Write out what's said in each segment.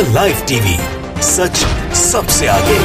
The live TV, सच सबसे आगे।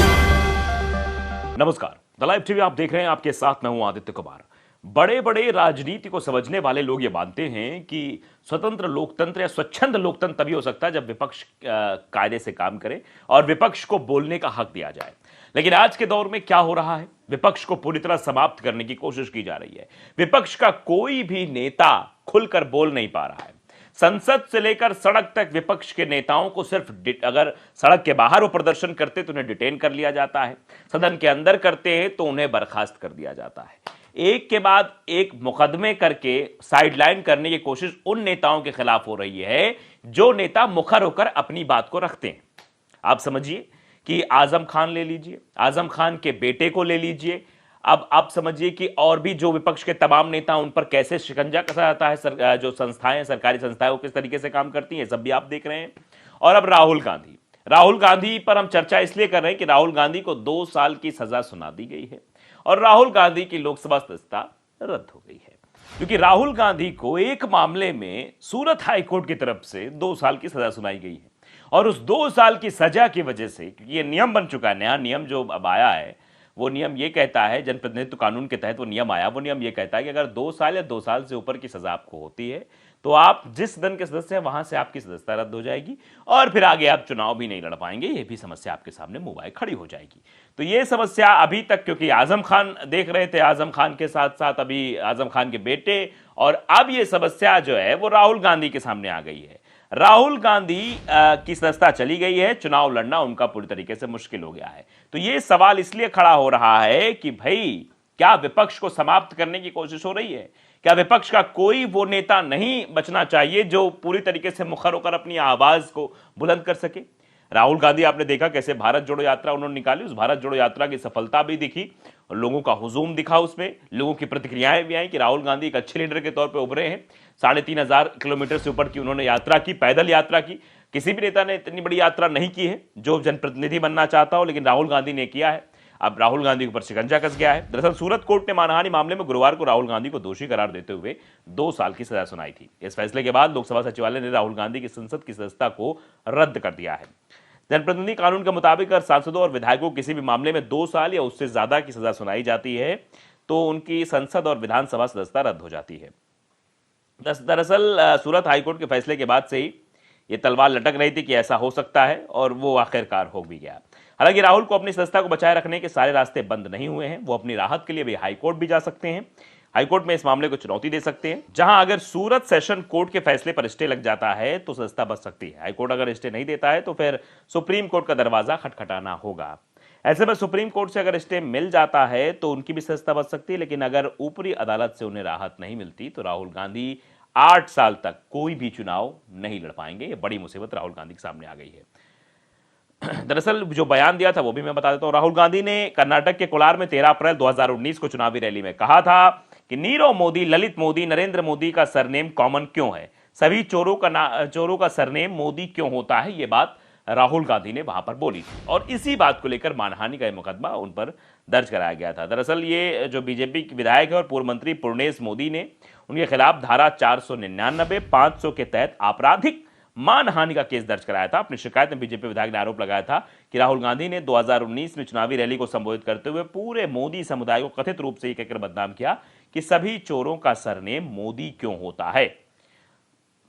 नमस्कार, द लाइव टीवी आप देख रहे हैं, आपके साथ मैं हूं आदित्य कुमार। बड़े बड़े राजनीति को समझने वाले लोग ये मानते हैं कि स्वतंत्र लोकतंत्र या स्वच्छंद लोकतंत्र तभी हो सकता है जब विपक्ष कायदे से काम करे और विपक्ष को बोलने का हक दिया जाए। लेकिन आज के दौर में क्या हो रहा है, विपक्ष को पूरी तरह समाप्त करने की कोशिश की जा रही है। विपक्ष का कोई भी नेता खुलकर बोल नहीं पा रहा है। संसद से लेकर सड़क तक विपक्ष के नेताओं को सिर्फ अगर सड़क के बाहर वो प्रदर्शन करते तो उन्हें डिटेन कर लिया जाता है, सदन के अंदर करते हैं तो उन्हें बर्खास्त कर दिया जाता है। एक के बाद एक मुकदमे करके साइडलाइन करने की कोशिश उन नेताओं के खिलाफ हो रही है जो नेता मुखर होकर अपनी बात को रखते हैं। आप समझिए कि आजम खान ले लीजिए, आजम खान के बेटे को ले लीजिए, अब आप समझिए कि और भी जो विपक्ष के तमाम नेता उन पर कैसे शिकंजा कसा जाता है, जो संस्थाएं, सरकारी संस्थाएं वो किस तरीके से काम करती हैं, सब भी आप देख रहे हैं। और अब राहुल गांधी पर हम चर्चा इसलिए कर रहे हैं कि राहुल गांधी को 2 साल की सजा सुना दी गई है और राहुल गांधी की लोकसभा सदस्यता रद्द हो गई है, क्योंकि राहुल गांधी को एक मामले में सूरत हाईकोर्ट की तरफ से 2 साल की सजा सुनाई गई है। और उस 2 साल की सजा की वजह से, क्योंकि ये नियम बन चुका है, नया नियम जो अब आया है, वो नियम ये कहता है, जनप्रतिनिधित्व कानून के तहत वो नियम आया, वो नियम ये कहता है कि अगर 2 साल या 2 साल से ऊपर की सजा आपको होती है तो आप जिस सदन के सदस्य हैं वहां से आपकी सदस्यता रद्द हो जाएगी और फिर आगे आप चुनाव भी नहीं लड़ पाएंगे। ये भी समस्या आपके सामने मुंह खड़ी हो जाएगी। तो ये समस्या अभी तक, क्योंकि आजम खान देख रहे थे, आजम खान के साथ साथ अभी आजम खान के बेटे, और अब ये समस्या जो है वो राहुल गांधी के सामने आ गई है। राहुल गांधी की सदस्यता चली गई है, चुनाव लड़ना उनका पूरी तरीके से मुश्किल हो गया है। तो ये सवाल इसलिए खड़ा हो रहा है कि भाई क्या विपक्ष को समाप्त करने की कोशिश हो रही है? क्या विपक्ष का कोई वो नेता नहीं बचना चाहिए जो पूरी तरीके से मुखर होकर अपनी आवाज को बुलंद कर सके? राहुल गांधी, आपने देखा कैसे भारत जोड़ो यात्रा उन्होंने निकाली, उस भारत जोड़ो यात्रा की सफलता भी दिखी, लोगों का हुजूम दिखा, उसमें लोगों की प्रतिक्रियाएं भी आई कि राहुल गांधी एक अच्छे लीडर के तौर पे उभरे हैं। 3,500 किलोमीटर से ऊपर की उन्होंने यात्रा की, पैदल यात्रा की। किसी भी नेता ने इतनी बड़ी यात्रा नहीं की है जो जनप्रतिनिधि बनना चाहता हो, लेकिन राहुल गांधी ने किया है। अब राहुल गांधी के ऊपर शिकंजा कस गया है। दरअसल सूरत कोर्ट ने मानहानि मामले में गुरुवार को राहुल गांधी को दोषी करार देते हुए 2 साल की सजा सुनाई थी। इस फैसले के बाद लोकसभा सचिवालय ने राहुल गांधी की संसद की सदस्यता को रद्द कर दिया है। जनप्रतिनिधि कानून के मुताबिक अगर सांसदों और विधायकों को किसी भी मामले में 2 साल या उससे ज्यादा की सजा सुनाई जाती है तो उनकी संसद और विधानसभा सदस्यता रद्द हो जाती है। दरअसल सूरत हाईकोर्ट के फैसले के बाद से ही ये तलवार लटक रही थी कि ऐसा हो सकता है, और वो आखिरकार हो भी गया। हालांकि राहुल को अपनी सदस्यता को बचाए रखने के सारे रास्ते बंद नहीं हुए हैं। वो अपनी राहत के लिए भी हाईकोर्ट भी जा सकते हैं, हाईकोर्ट में इस मामले को चुनौती दे सकते हैं, जहां अगर सूरत सेशन कोर्ट के फैसले पर स्टे लग जाता है तो सदस्यता बच सकती है। हाईकोर्ट अगर स्टे नहीं देता है तो फिर सुप्रीम कोर्ट का दरवाजा खटखटाना होगा। ऐसे में सुप्रीम कोर्ट से अगर स्टे मिल जाता है तो उनकी भी सदस्यता बच सकती है, लेकिन अगर ऊपरी अदालत से उन्हें राहत नहीं मिलती तो राहुल गांधी 8 साल तक कोई भी चुनाव नहीं लड़ पाएंगे। ये बड़ी मुसीबत राहुल गांधी के सामने आ गई है। दरअसल जो बयान दिया था वो भी मैं बता देता हूं। राहुल गांधी ने कर्नाटक के कोलार में 13 अप्रैल 2019 को चुनावी रैली में कहा था कि नीरव मोदी, ललित मोदी, नरेंद्र मोदी का सरनेम कॉमन क्यों है, सभी चोरों का सरनेम मोदी क्यों होता है, ये बात राहुल गांधी ने वहां पर बोली थी। और इसी बात को लेकर मानहानि का मुकदमा उन पर दर्ज कराया गया था। दरअसल ये जो बीजेपी के विधायक है और पूर्व मंत्री पूर्णेश मोदी ने उनके खिलाफ धारा 499, 500 के तहत आपराधिक मानहानि का केस दर्ज कराया था। अपनी शिकायत में बीजेपी विधायक ने आरोप लगाया था कि राहुल गांधी ने 2019 में चुनावी रैली को संबोधित करते हुए पूरे मोदी समुदाय को कथित रूप से यह कहकर बदनाम किया कि सभी चोरों का सरनेम मोदी क्यों होता है।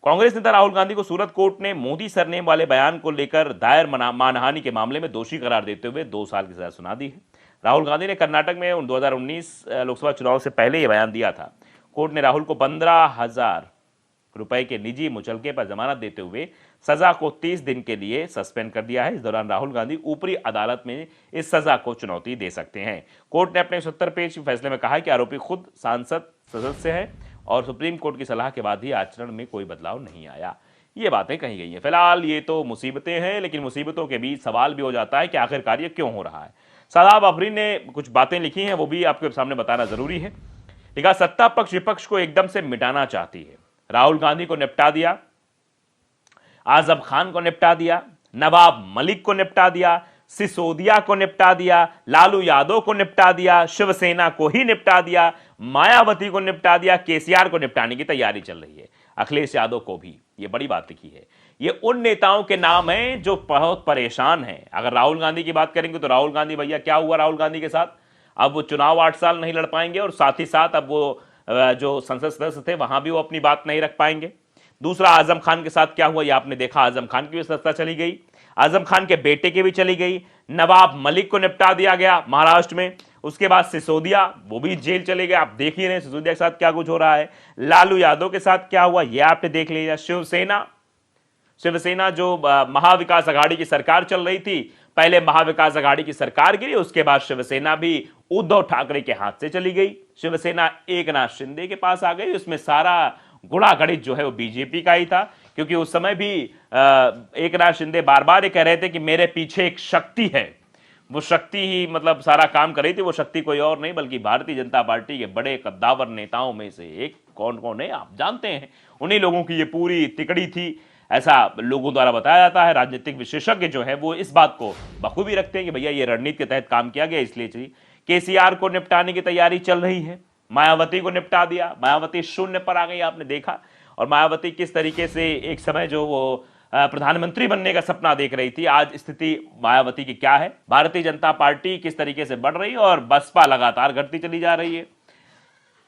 कांग्रेस नेता राहुल गांधी को सूरत कोर्ट ने मोदी सरनेम वाले बयान को लेकर दायर मानहानि के मामले में दोषी करार देते हुए 2 साल की सजा सुना दी है। राहुल गांधी ने कर्नाटक में 2019 लोकसभा चुनाव से पहले यह बयान दिया था। कोर्ट ने राहुल को 15,000 रुपए के निजी मुचलके पर जमानत देते हुए सजा को 30 दिन के लिए सस्पेंड कर दिया है। इस दौरान राहुल गांधी ऊपरी अदालत में इस सजा को चुनौती दे सकते हैं। कोर्ट ने अपने 70 पेज के फैसले में कहा कि आरोपी खुद सांसद सदस्य है और सुप्रीम कोर्ट की सलाह के बाद ही आचरण में कोई बदलाव नहीं आया। ये बातें कही गई हैं। फिलहाल ये तो मुसीबतें हैं, लेकिन मुसीबतों के बीच सवाल भी हो जाता है कि आखिरकार ये क्यों हो रहा है। सादाब अफरीन ने कुछ बातें लिखी हैं, वो भी आपके सामने बताना जरूरी है। लिखा, सत्ता पक्ष विपक्ष को एकदम से मिटाना चाहती है। राहुल गांधी को निपटा दिया, आजम खान को निपटा दिया, नवाब मलिक को निपटा दिया, सिसोदिया को निपटा दिया, लालू यादव को निपटा दिया, शिवसेना को ही निपटा दिया, मायावती को निपटा दिया, केसीआर को निपटाने की तैयारी चल रही है, अखिलेश यादव को भी। ये बड़ी बात लिखी है। ये उन नेताओं के नाम हैं जो बहुत परेशान हैं। अगर राहुल गांधी की बात करेंगे तो राहुल गांधी भैया, क्या हुआ राहुल गांधी के साथ? अब वो चुनाव 8 साल नहीं लड़ पाएंगे और साथ ही साथ अब वो जो संसद सदस्य थे वहां भी वो अपनी बात नहीं रख पाएंगे। दूसरा, आजम खान के साथ क्या हुआ ये आपने देखा, आजम खान की भी सत्ता चली गई, आजम खान के बेटे की भी चली गई, नवाब मलिक को निपटा दिया गया महाराष्ट्र में, उसके बाद सिसोदिया वो भी जेल चले गए। आप देख ही रहे हैं सिसोदिया के साथ क्या कुछ हो रहा है। लालू यादव के साथ क्या हुआ ये आपने देख लिया। शिवसेना जो महाविकास अघाड़ी की सरकार चल रही थी, पहले महाविकास अघाड़ी की सरकार गिरी, उसके बाद शिवसेना भी उद्धव ठाकरे के हाथ से चली गई। शिवसेना एकनाथ शिंदे के पास आ गई, उसमें सारा गुणा गणित जो है वो बीजेपी का ही था, क्योंकि उस समय भी एकनाथ शिंदे बार बार ये कह रहे थे कि मेरे पीछे एक शक्ति है, वो शक्ति ही मतलब सारा काम कर रही थी। वो शक्ति कोई और नहीं बल्कि भारतीय जनता पार्टी के बड़े कद्दावर नेताओं में से एक कौन कौन है आप जानते हैं, उन्हीं लोगों की ये पूरी तिकड़ी थी, ऐसा लोगों द्वारा बताया जाता है। राजनीतिक विशेषज्ञ जो है वो इस बात को बखूबी रखते हैं कि भैया ये रणनीति के तहत काम किया गया, इसलिए चाहिए। केसीआर को निपटाने की तैयारी चल रही है, मायावती को निपटा दिया, मायावती शून्य पर आ गई आपने देखा। और मायावती किस तरीके से एक समय जो वो प्रधानमंत्री बनने का सपना देख रही थी, आज स्थिति मायावती की क्या है। भारतीय जनता पार्टी किस तरीके से बढ़ रही है और बसपा लगातार घटती चली जा रही है।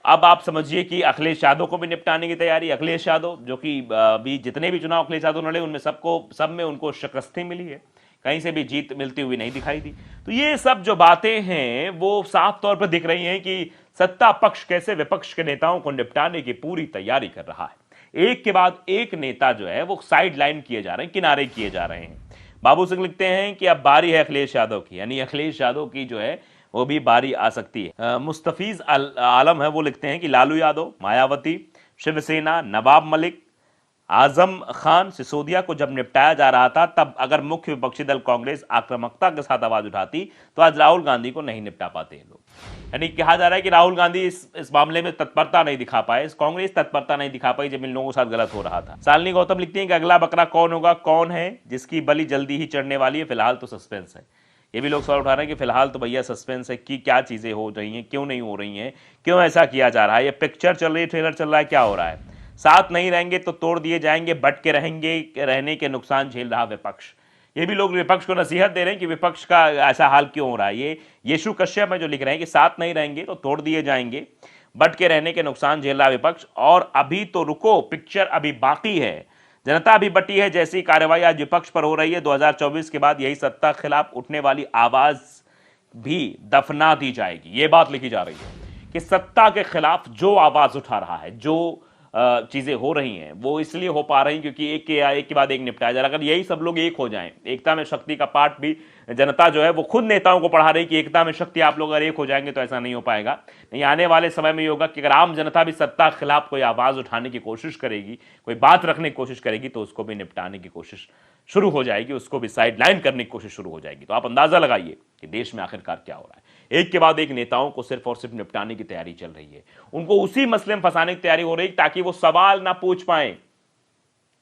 अब आप समझिए कि अखिलेश यादव को भी निपटाने की तैयारी। अखिलेश यादव जो कि अभी जितने भी चुनाव अखिलेश यादव लड़े उनमें सब में उनको शिकस्ती मिली है, कहीं से भी जीत मिलती हुई नहीं दिखाई दी। तो ये सब जो बातें हैं वो साफ तौर पर दिख रही हैं कि सत्ता पक्ष कैसे विपक्ष के नेताओं को निपटाने की पूरी तैयारी कर रहा है। एक के बाद एक नेता जो है वो साइड लाइन किए जा रहे हैं, किनारे किए जा रहे हैं। बाबू सिंह लिखते हैं कि अब बारी है अखिलेश यादव की, यानी अखिलेश यादव की जो है वो भी बारी आ सकती है। मुस्तफीज आलम है वो लिखते हैं कि लालू यादव, मायावती, शिवसेना, नवाब मलिक, आजम खान, सिसोदिया को जब निपटाया जा रहा था तब अगर मुख्य विपक्षी दल कांग्रेस आक्रामकता के साथ आवाज उठाती तो आज राहुल गांधी को नहीं निपटा पाते हैं लोग। यानी कहा जा रहा है कि राहुल गांधी इस मामले में तत्परता नहीं दिखा पाए, कांग्रेस तत्परता नहीं दिखा पाई जब इन लोगों के साथ गलत हो रहा था। शालिनी गौतम लिखती हैं कि अगला बकरा कौन होगा, कौन है जिसकी बलि जल्दी ही चढ़ने वाली है, फिलहाल तो सस्पेंस है। ये भी लोग सवाल उठा रहे हैं कि फिलहाल तो भैया सस्पेंस है कि क्या चीजें हो रही हैं, क्यों नहीं हो रही हैं, क्यों ऐसा किया जा रहा है, ये पिक्चर चल रही है, ट्रेलर चल रहा है, क्या हो रहा है। साथ नहीं रहेंगे तो तोड़ दिए जाएंगे, बट के रहने के नुकसान झेल रहा विपक्ष। ये भी लोग विपक्ष को नसीहत दे रहे हैं कि विपक्ष का ऐसा हाल क्यों हो रहा है। ये यीशु कश्यप है जो लिख रहे हैं कि साथ नहीं रहेंगे तो तोड़ दिए जाएंगे, बट के रहने के नुकसान झेल रहा विपक्ष। और अभी तो रुको, पिक्चर अभी बाकी है, जनता अभी बटी है। जैसी कार्रवाई आज विपक्ष पर हो रही है, 2024 के बाद यही सत्ता के खिलाफ उठने वाली आवाज भी दफना दी जाएगी। ये बात लिखी जा रही है कि सत्ता के खिलाफ जो आवाज उठा रहा है, जो चीजें हो रही हैं वो इसलिए हो पा रही क्योंकि एक के बाद एक निपटाया जा रहा है। अगर यही सब लोग एक हो जाएं, एकता में शक्ति का पाठ भी जनता जो है वो खुद नेताओं को पढ़ा रही कि एकता में शक्ति, आप लोग अगर एक हो जाएंगे तो ऐसा नहीं हो पाएगा। नहीं, आने वाले समय में ये होगा कि अगर आम जनता भी सत्ता के खिलाफ कोई आवाज उठाने की कोशिश करेगी, कोई बात रखने की कोशिश करेगी, तो उसको भी निपटाने की कोशिश शुरू हो जाएगी, उसको भी साइडलाइन करने की कोशिश शुरू हो जाएगी। तो आप अंदाजा लगाइए कि देश में आखिरकार क्या हो रहा है। एक के बाद एक नेताओं को सिर्फ और सिर्फ निपटाने की तैयारी चल रही है, उनको उसी मसले में फंसाने की तैयारी हो रही है ताकि वो सवाल ना पूछ पाए,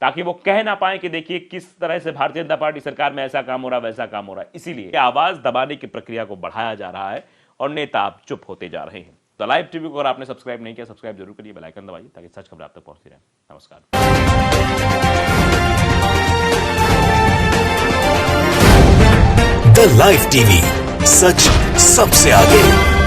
ताकि वो कह ना पाए कि देखिए किस तरह से भारतीय जनता पार्टी सरकार में ऐसा काम हो रहा है, वैसा काम हो रहा है। इसीलिए आवाज दबाने की प्रक्रिया को बढ़ाया जा रहा है और नेता अब चुप होते जा रहे हैं। तो लाइव टीवी को अगर आपने सब्सक्राइब नहीं किया, सब्सक्राइब जरूर करिए, बेल आइकन दबाइए ताकि सच खबर आप तक पहुंचती रहे। नमस्कार। द लाइव टीवी, सच सबसे आगे।